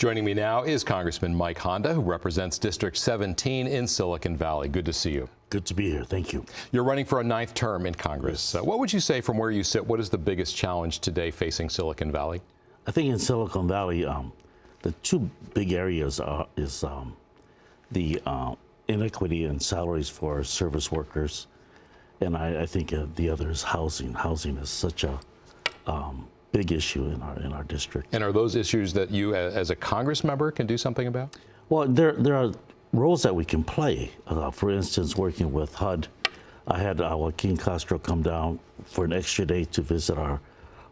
Joining me now is Congressman Mike Khanna, who represents District 17 in Silicon Valley. Good to see you. Good to be here. Thank you. You're running for a 9th term in Congress. Yes. What would you say from where you sit? What is the biggest challenge today facing Silicon Valley? I think in Silicon Valley, the two big areas is the inequity in salaries for service workers, and I think the other is housing. Housing is such a big issue in our district. And are those issues that you, as a Congress member, can do something about? Well, there are roles that we can play. For instance, working with HUD, I had Joaquin Castro come down for an extra day to visit our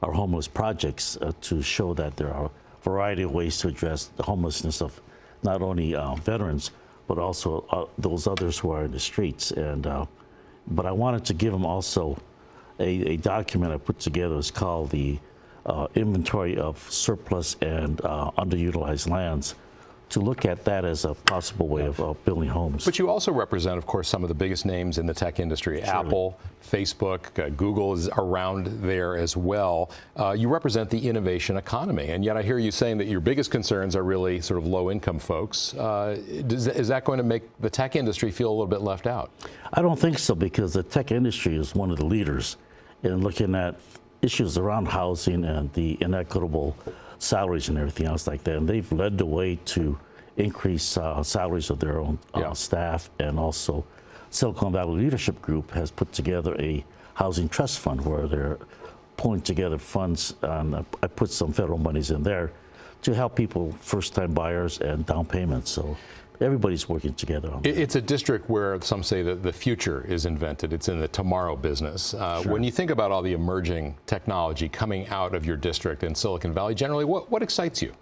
homeless projects to show that there are a variety of ways to address the homelessness of not only veterans, but also those others who are in the streets. And but I wanted to give him also a document I put together. It's called the Inventory of Surplus and Underutilized Lands, to look at that as a possible way of building homes. But you also represent, of course, some of the biggest names in the tech industry. Surely. Apple, Facebook, Google is around there as well. You represent the innovation economy, and yet I hear you saying that your biggest concerns are really sort of low-income folks. Is that going to make the tech industry feel a little bit left out? I don't think so, because the tech industry is one of the leaders in looking at issues around housing and the inequitable salaries and everything else like that. And they've led the way to increase salaries of their own staff. And also Silicon Valley Leadership Group has put together a housing trust fund where they're pulling together funds, and I put some federal monies in there to help people, first-time buyers and down payments. So everybody's working together on that. It's a district where some say that the future is invented. It's in the tomorrow business. Sure. When you think about all the emerging technology coming out of your district in Silicon Valley, generally, what excites you?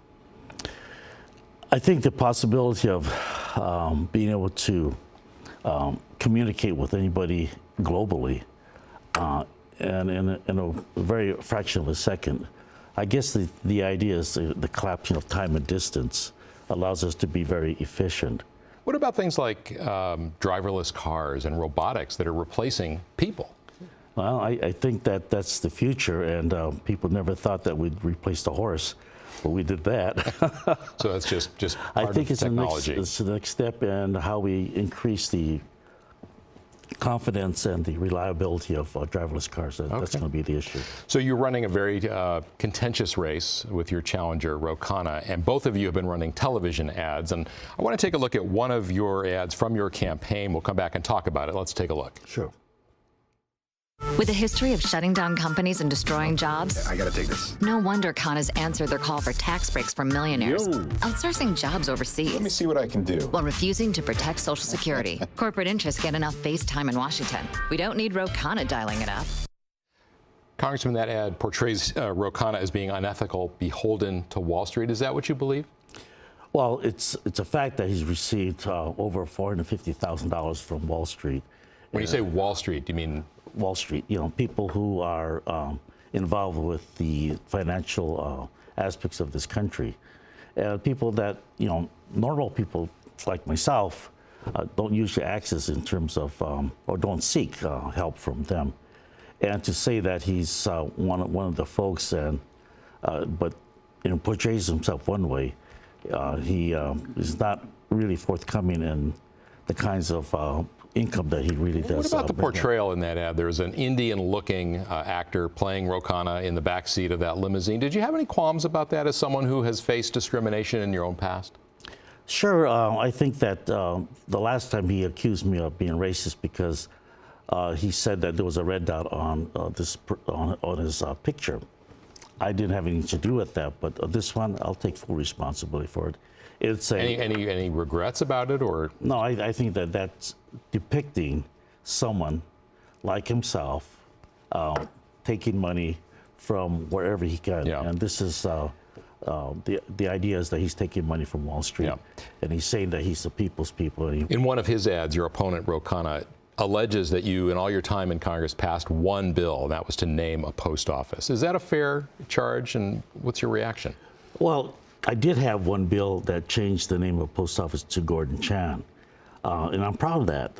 I think the possibility of being able to communicate with anybody globally and in a very fraction of a second. I guess the idea is the collapsing of time and distance allows us to be very efficient. What about things like driverless cars and robotics that are replacing people? Well, I think that's the future, and people never thought that we'd replace the horse, but we did that. So that's just part I think of technology. It's the next step in how we increase the confidence and the reliability of driverless cars. That's going to be the issue. So you're running a very contentious race with your challenger, Khanna, and both of you have been running television ads. And I want to take a look at one of your ads from your campaign. We'll come back and talk about it. Let's take a look. Sure. With a history of shutting down companies and destroying jobs, I gotta take this. no wonder Khanna's answered their call for tax breaks for millionaires, Yo. outsourcing jobs overseas, Let me see what I can do. while refusing to protect Social Security. Corporate interests get enough face time in Washington. We don't need Khanna dialing it up. Congressman, that ad portrays Khanna as being unethical, beholden to Wall Street. Is that what you believe? Well, it's a fact that he's received over $450,000 from Wall Street. When you say Wall Street, do you mean Wall Street, people who are involved with the financial aspects of this country. People that, normal people like myself don't usually access in terms of, or don't seek help from them. And to say that he's one of the folks, and but portrays himself one way, he is not really forthcoming in the kinds of income that he really does. What about the portrayal in that ad? There's an Indian-looking actor playing Khanna in the backseat of that limousine. Did you have any qualms about that as someone who has faced discrimination in your own past? Sure. I think that the last time he accused me of being racist because he said that there was a red dot on on his picture. I didn't have anything to do with that, but this one, I'll take full responsibility for it. It's any regrets about it, or? No, I think that that's depicting someone like himself taking money from wherever he can. Yeah. And this is the idea is that he's taking money from Wall Street, and he's saying that he's the people's people. In one of his ads, your opponent, Khanna, alleges that you, in all your time in Congress, passed one bill, and that was to name a post office. Is that a fair charge, and what's your reaction? Well, I did have one bill that changed the name of post office to Gordon Chan, and I'm proud of that.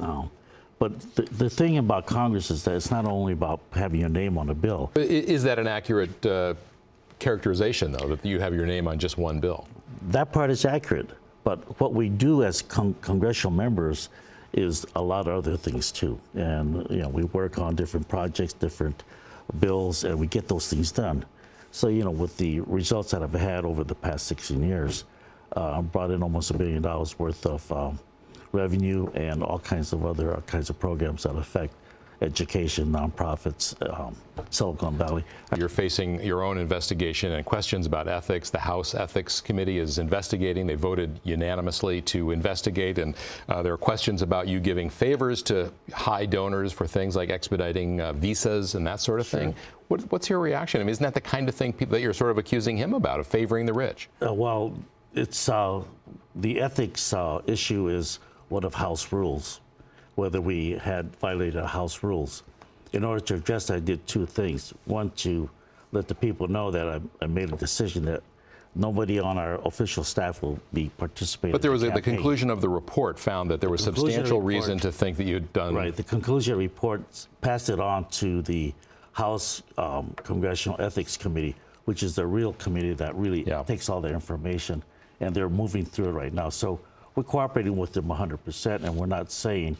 But the thing about Congress is that it's not only about having your name on a bill. Is that an accurate characterization, though, that you have your name on just one bill? That part is accurate. But what we do as congressional members is a lot of other things too. And we work on different projects, different bills, and we get those things done. So with the results that I've had over the past 16 years, I've brought in almost $1 billion worth of revenue and all kinds of other kinds of programs that affect education, nonprofits, Silicon Valley. You're facing your own investigation and questions about ethics. The House Ethics Committee is investigating. They voted unanimously to investigate, and there are questions about you giving favors to high donors for things like expediting visas and that sort of thing. What's your reaction? I mean, isn't that the kind of thing that you're sort of accusing him about, of favoring the rich? Well, it's the ethics issue is one of House rules, whether we had violated House rules. In order to address that, I did two things. One, to let the people know that I made a decision that nobody on our official staff will be participating. But there was in the conclusion of the report found that there was substantial reason to think that you'd done. Right. The conclusion report passed it on to the House Congressional Ethics Committee, which is the real committee that really takes all the information, and they're moving through it right now. So we're cooperating with them 100%, and we're not saying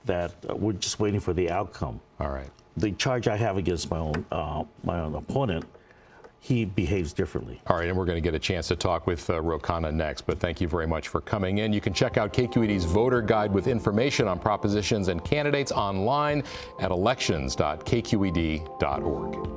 that we're just waiting for the outcome. All right. The charge I have against my own opponent, he behaves differently. All right, and we're going to get a chance to talk with Khanna next, but thank you very much for coming in. You can check out KQED's voter guide with information on propositions and candidates online at elections.kqed.org.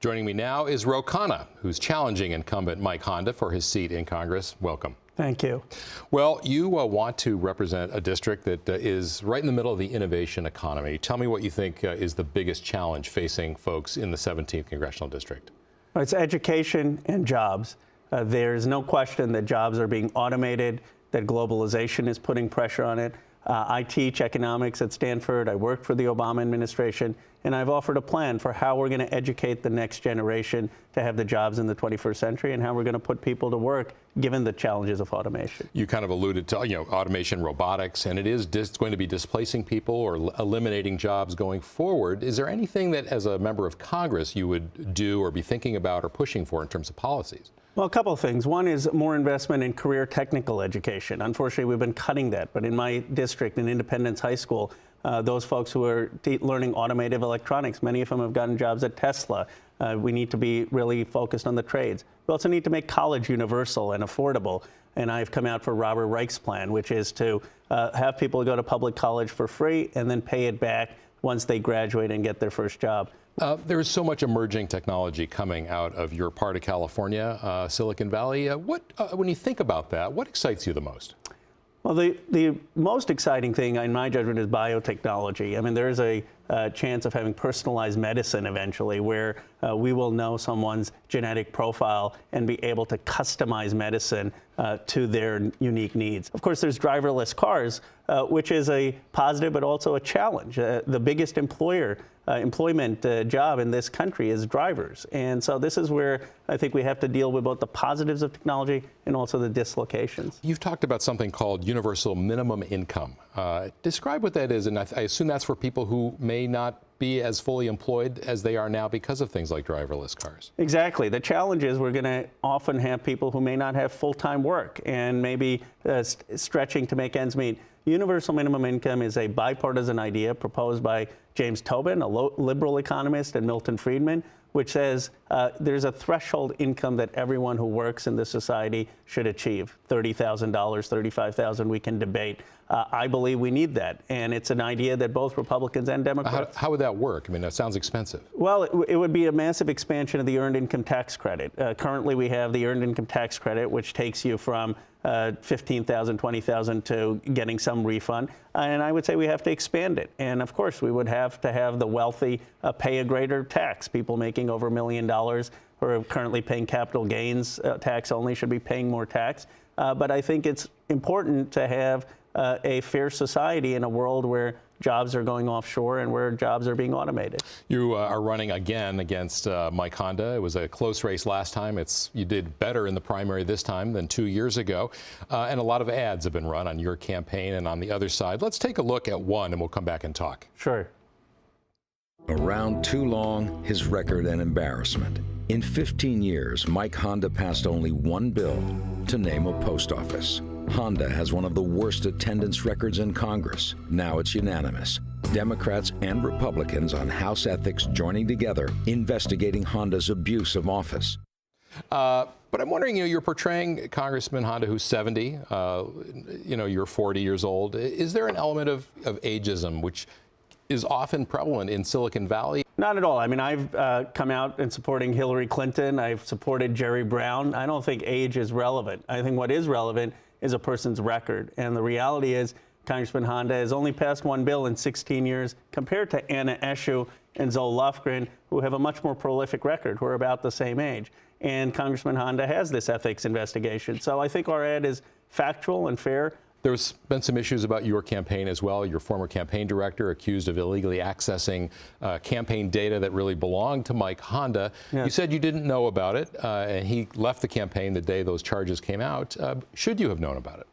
Joining me now is Khanna, who's challenging incumbent Mike Honda for his seat in Congress. Welcome. Thank you. Well, you want to represent a district that is right in the middle of the innovation economy. Tell me what you think is the biggest challenge facing folks in the 17th Congressional District. It's education and jobs. There's no question that jobs are being automated, that globalization is putting pressure on it. I teach economics at Stanford. I worked for the Obama administration, and I've offered a plan for how we're going to educate the next generation to have the jobs in the 21st century and how we're going to put people to work given the challenges of automation. You kind of alluded to automation, robotics, and it is going to be displacing people or eliminating jobs going forward. Is there anything that, as a member of Congress, you would do or be thinking about or pushing for in terms of policies? Well, a couple of things. One is more investment in career technical education. Unfortunately, we've been cutting that. But in my district, in Independence High School, those folks who are learning automotive electronics, many of them have gotten jobs at Tesla. We need to be really focused on the trades. We also need to make college universal and affordable. And I've come out for Robert Reich's plan, which is to have people go to public college for free and then pay it back once they graduate and get their first job. There is so much emerging technology coming out of your part of California, Silicon Valley. When you think about that, what excites you the most? Well, the most exciting thing, in my judgment, is biotechnology. I mean, there is a chance of having personalized medicine eventually, where we will know someone's genetic profile and be able to customize medicine to their unique needs. Of course, there's driverless cars, which is a positive but also a challenge. The biggest employment job in this country is drivers. And so this is where I think we have to deal with both the positives of technology and also the dislocations. You've talked about something called universal minimum income. Describe what that is, and I assume that's for people who may not be as fully employed as they are now because of things like driverless cars. Exactly. The challenge is we're going to often have people who may not have full-time work and maybe stretching to make ends meet. Universal minimum income is a bipartisan idea proposed by James Tobin, a liberal economist, and Milton Friedman, which says there's a threshold income that everyone who works in this society should achieve. $30,000, $35,000, we can debate. I believe we need that, and it's an idea that both Republicans and Democrats. How would that work? I mean, that sounds expensive. Well, it would be a massive expansion of the earned income tax credit. Currently, we have the earned income tax credit, which takes you from $15,000, $20,000 to getting some refund. And I would say we have to expand it. And of course, we would have to have the wealthy pay a greater tax. People making over $1 million who are currently paying capital gains tax only should be paying more tax. But I think it's important to have a fair society in a world where jobs are going offshore and where jobs are being automated. You are running again against Mike Honda. It was a close race last time. You did better in the primary this time than 2 years ago. And a lot of ads have been run on your campaign and on the other side. Let's take a look at one and we'll come back and talk. Sure. Around too long, his record an embarrassment. In 15 years, Mike Honda passed only one bill to name a post office. Honda has one of the worst attendance records in Congress. Now it's unanimous. Democrats and Republicans on House ethics joining together, investigating Honda's abuse of office. But I'm wondering, you're portraying Congressman Honda, who's 70. You're 40 years old. Is there an element of ageism, which is often prevalent in Silicon Valley? Not at all. I mean, I've come out in supporting Hillary Clinton. I've supported Jerry Brown. I don't think age is relevant. I think what is relevant is a person's record. And the reality is Congressman Honda has only passed one bill in 16 years compared to Anna Eshoo and Zoe Lofgren, who have a much more prolific record, who are about the same age. And Congressman Honda has this ethics investigation. So I think our ad is factual and fair. There's been some issues about your campaign as well. Your former campaign director accused of illegally accessing campaign data that really belonged to Mike Honda. Yes. You said you didn't know about it, and he left the campaign the day those charges came out. Should you have known about it?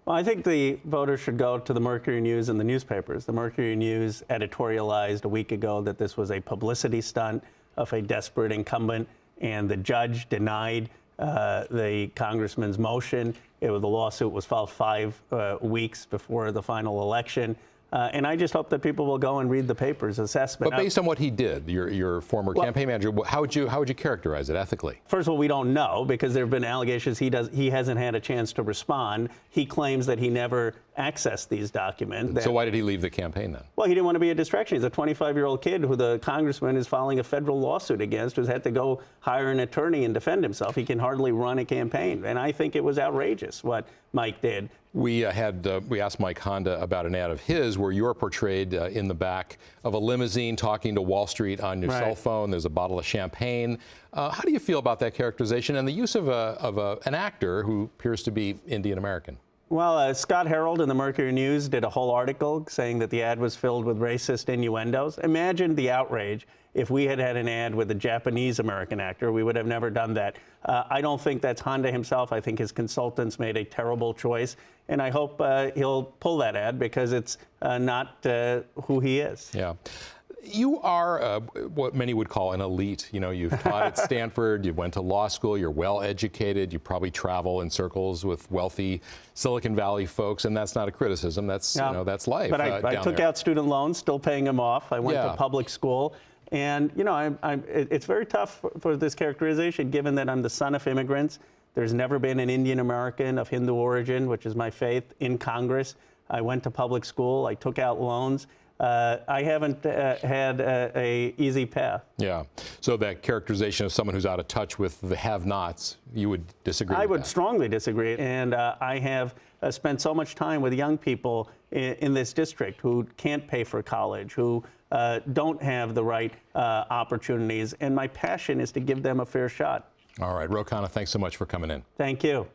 Well, I think the voters should go to the Mercury News and the newspapers. The Mercury News editorialized a week ago that this was a publicity stunt of a desperate incumbent, and the judge denied the congressman's motion. The lawsuit was filed 5 weeks before the final election. And I just hope that people will go and read the paper's assessment. But based on what he did, your former campaign manager, how would you characterize it ethically? First of all, we don't know, because there have been allegations he hasn't had a chance to respond. He claims that he never accessed these documents. So why did he leave the campaign then? Well, he didn't want to be a distraction. He's a 25-year-old kid who the congressman is filing a federal lawsuit against, who's had to go hire an attorney and defend himself. He can hardly run a campaign. And I think it was outrageous what Mike did. We asked Mike Honda about an ad of his where you're portrayed in the back of a limousine talking to Wall Street on your cell phone. There's a bottle of champagne. How do you feel about that characterization and the use of an actor who appears to be Indian American? Well, Scott Harold in the Mercury News did a whole article saying that the ad was filled with racist innuendos. Imagine the outrage if we had had an ad with a Japanese-American actor. We would have never done that. I don't think that's Honda himself. I think his consultants made a terrible choice, and I hope he'll pull that ad, because it's not who he is. Yeah. You are what many would call an elite. You've taught at Stanford, you went to law school, you're well educated, you probably travel in circles with wealthy Silicon Valley folks, and that's not a criticism. That's that's life. But I took out student loans, still paying them off. I went to public school, and it's very tough for this characterization, given that I'm the son of immigrants. There's never been an Indian American of Hindu origin, which is my faith, in Congress. I went to public school. I took out loans. I haven't had a easy path. Yeah. So that characterization of someone who's out of touch with the have-nots, you would disagree with that? I would strongly disagree. And I have spent so much time with young people in this district who can't pay for college, who don't have the right opportunities. And my passion is to give them a fair shot. All right. Khanna, thanks so much for coming in. Thank you.